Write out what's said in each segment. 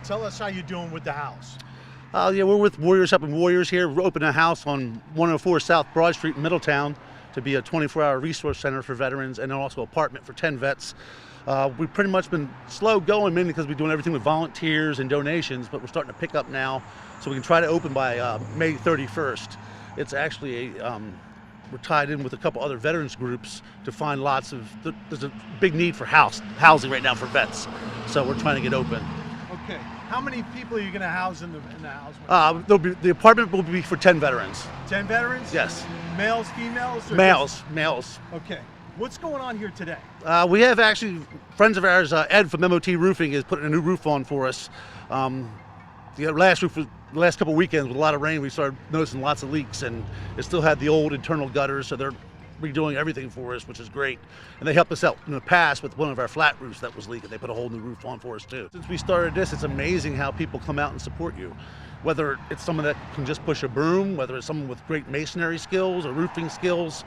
tell us how you're doing with the house. Yeah, we're with Warriors Up in Warriors here. We're opening a house on 104 South Broad Street in Middletown to be a 24-hour resource center for veterans and also apartment for 10 vets. We've pretty much been slow going, mainly because we're doing everything with volunteers and donations, but we're starting to pick up now, so we can try to open by May 31st. It's actually we're tied in with a couple other veterans groups to find lots of, there's a big need for housing right now for vets, so we're trying to get open. Okay, how many people are you going to house in the house? The apartment will be for 10 veterans. 10 veterans? Yes. Males, females? Males. Okay. What's going on here today? We have actually friends of ours, Ed from MOT Roofing is putting a new roof on for us. The last couple of weekends with a lot of rain, we started noticing lots of leaks, and it still had the old internal gutters, so they're redoing everything for us, which is great. And they helped us out in the past with one of our flat roofs that was leaking. They put a whole new roof on for us too. Since we started this, it's amazing how people come out and support you. Whether it's someone that can just push a broom, whether it's someone with great masonry skills or roofing skills,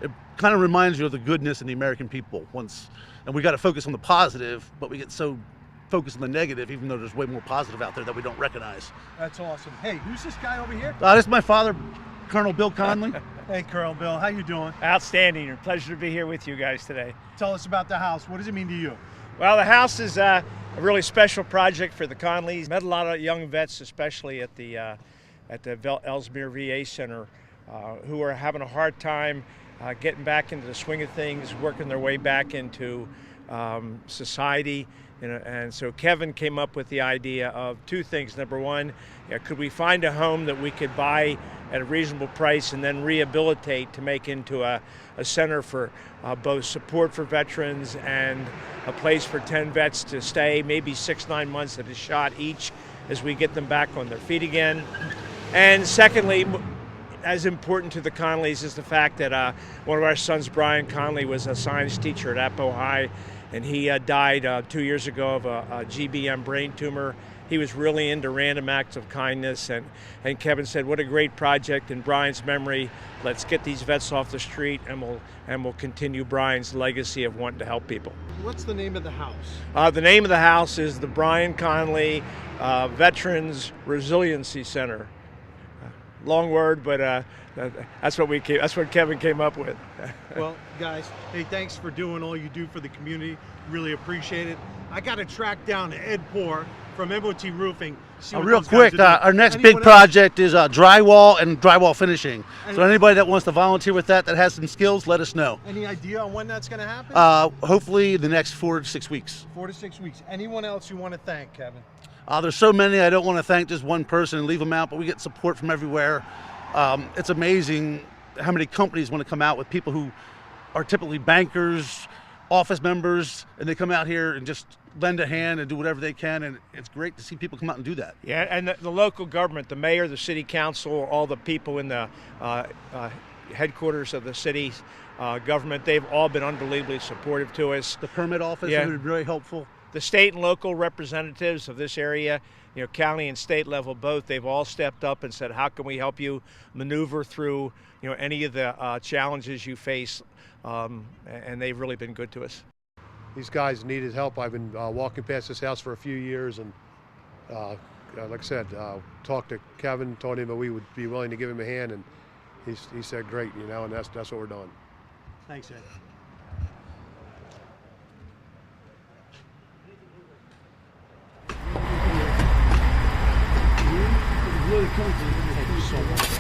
it kind of reminds you of the goodness in the American people. And we got to focus on the positive, but we get so focused on the negative, even though there's way more positive out there that we don't recognize. That's awesome. Hey, who's this guy over here? This is my father, Colonel Bill Conley. Hey, Colonel Bill, how you doing? Outstanding. A pleasure to be here with you guys today. Tell us about the house. What does it mean to you? Well, the house is a really special project for the Conleys. Met a lot of young vets, especially at the Ellesmere VA Center, who are having a hard time getting back into the swing of things, working their way back into society. And so Kevin came up with the idea of two things. Number one, could we find a home that we could buy at a reasonable price and then rehabilitate to make into a center for both support for veterans and a place for 10 vets to stay, maybe 6-9 months at a shot each as we get them back on their feet again. And secondly, as important to the Conleys is the fact that one of our sons, Brian Conley, was a science teacher at Appo High, and he died 2 years ago of a GBM brain tumor. He was really into random acts of kindness, and Kevin said, what a great project in Brian's memory. Let's get these vets off the street, and we'll continue Brian's legacy of wanting to help people. What's the name of the house? The name of the house is the Brian Conley Veterans Resiliency Center. Long word, but that's what Kevin came up with. Well, guys, hey, thanks for doing all you do for the community. Really appreciate it. I got to track down Ed Poor from MOT Roofing. Real quick, our next big project is drywall and drywall finishing. So anybody that wants to volunteer with that has some skills, let us know. Any idea on when that's going to happen? Hopefully the next 4 to 6 weeks. 4 to 6 weeks. Anyone else you want to thank, Kevin? There's so many, I don't want to thank just one person and leave them out, but we get support from everywhere. It's amazing how many companies want to come out with people who are typically bankers, office members, and they come out here and just lend a hand and do whatever they can, and it's great to see people come out and do that. Yeah, and the local government, the mayor, the city council, all the people in the headquarters of the city government, they've all been unbelievably supportive to us. The permit office has been really helpful. The state and local representatives of this area, county and state level both, they've all stepped up and said, how can we help you maneuver through, any of the challenges you face, and they've really been good to us. These guys needed help. I've been walking past this house for a few years, and like I said, talked to Kevin, told him that we would be willing to give him a hand, and he said, great, and that's what we're doing. Thanks, Ed. Really cool. Thank you so much.